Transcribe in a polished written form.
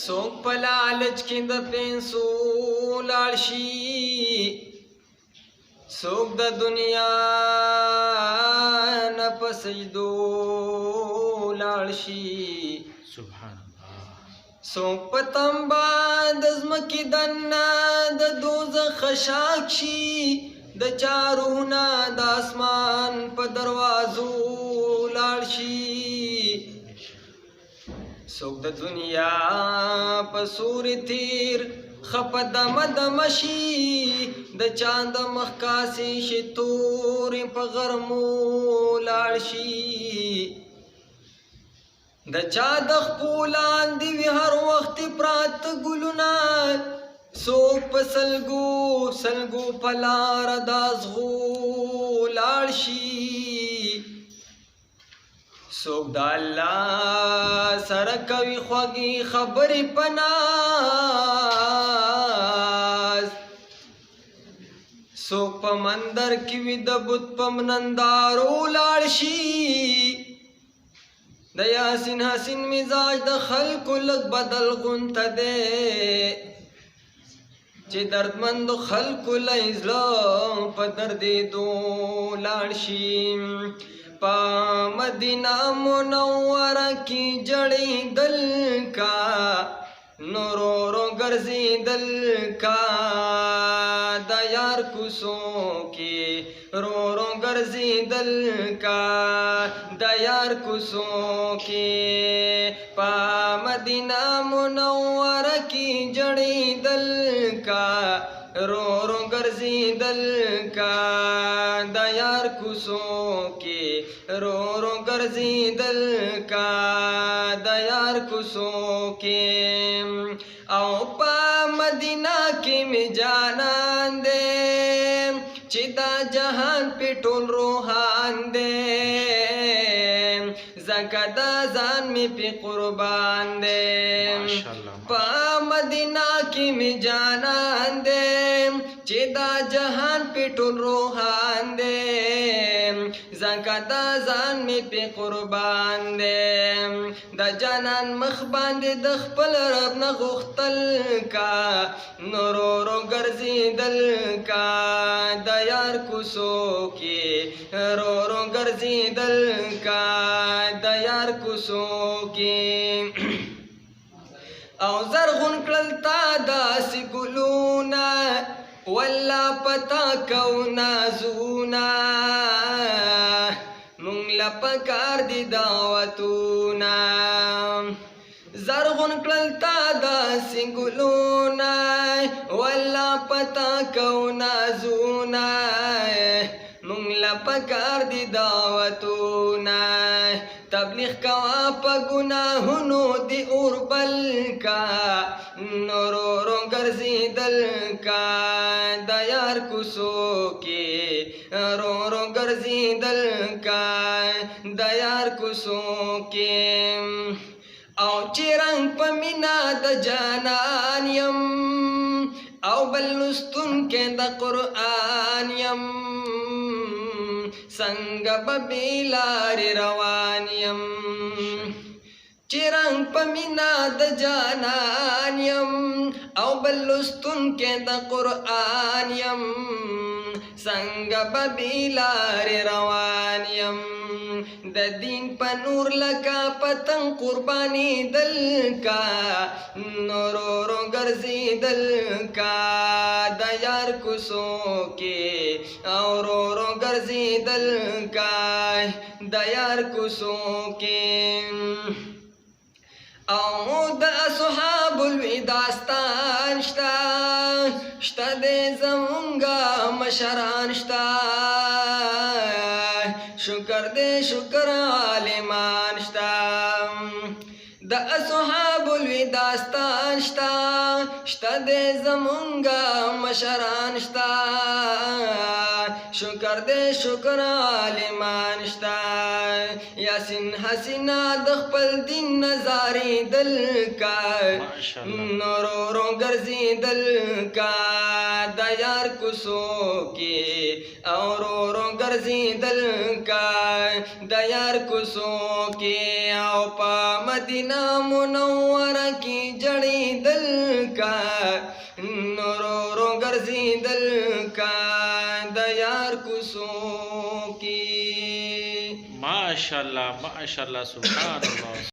सोक په لالچ کې د پیسو لاړ شي सोक द दुनिया न په سجدو لاړ شي سبحان الله सोक په تنبا د ځمکې دننه د دوزخ خشاک شي د چارونه د اسمان په دروازو لاړ شي सोक د دنیا په سوري تیر خپ دم دمشي د چاند مخکاسي شي تور په غرمو لاړ شي د چا د خپلان دی هر وخت پرات ګلونه सोक په سلګو پلار دازغو لاړ شي सोक د الله سره کوي خوږی خبرې پناز सोक په مندر کې وي د بت په منندارو لاړ شي د یاسین حسین مزاج د خلکو لږ بدل غونته دی چې دردمند خلکو لایزلا په دردېدو لاړ شي پا مدینہ منورہ کی جڑی دل کا نورو گرزی دل کا دیار کسوں کی رو گرزی دل کا دیار کسوں کی پا مدینہ منورہ کی جڑی دل کا رو گرزی دل کا دیار کسوں کی رو گرزی دل کا دیار کسوں کی او پا مدینہ کی میں جانان دے چدا جہان پہ ٹول روحان دے زکدا زان میں پہ قربان دے پا مدینہ کی میں جانان دے چدا جہان پہ ٹول روحان دے زکدا زان میں پہ قربان دے دا جانان مخ باندې د خپل رب نه غوښتل کا نورو ګرځي دل کا د یار کوڅو کې رو ګرځي دل کا د یار کوڅو کې او زرغون کړل تا داسې ګلونه والله پتا کو نازونه مونږ لپکار دي دعوتونه زرغون کړل تا داسې ګلونه والله پتا کو نازونه مونږ لپکار دي دعوتونه تبلیغ کوا په ګناهونو دی اور بل کا نورو ګرځي دل کا د یار کوڅو کې رو ګرځي دل کا د یار کوڅو کې او چې رنګ په مینا د جانان یم او بل لستون کې د قرآن یم څنګه به بیلارې روان یم چې رنګ په مینا د جانان یم او بل لستون کې د قرآن یم څنګه به بیلارې روان یم د دین په نور لکه پتنګ قرباني دل کا نورو ګرځي دل کا د یار کوڅو کې او رو ګرځي دل کا د یار کوڅو کې او د اصحاب الوداستان شتا شتا د زمونږه مشران شتا شکر دې شکر عالمان شتا د اصحاب الوداستان شتا شتا د زمونږه مشران شتا شکر دې شکر عالمان شتا یاسین حسینا د خپل دین نظاری دل کا نورو ګرځي دل کا د یار کوڅو کې او رو ګرځي دل کا د یار کوڅو کې او په مدینہ मुनव्वर की जड़ी दिल का नूरो गर्जी दिल का दयार कुसों की। माशाल्लाह माशाल्लाह, सुभान अल्लाह।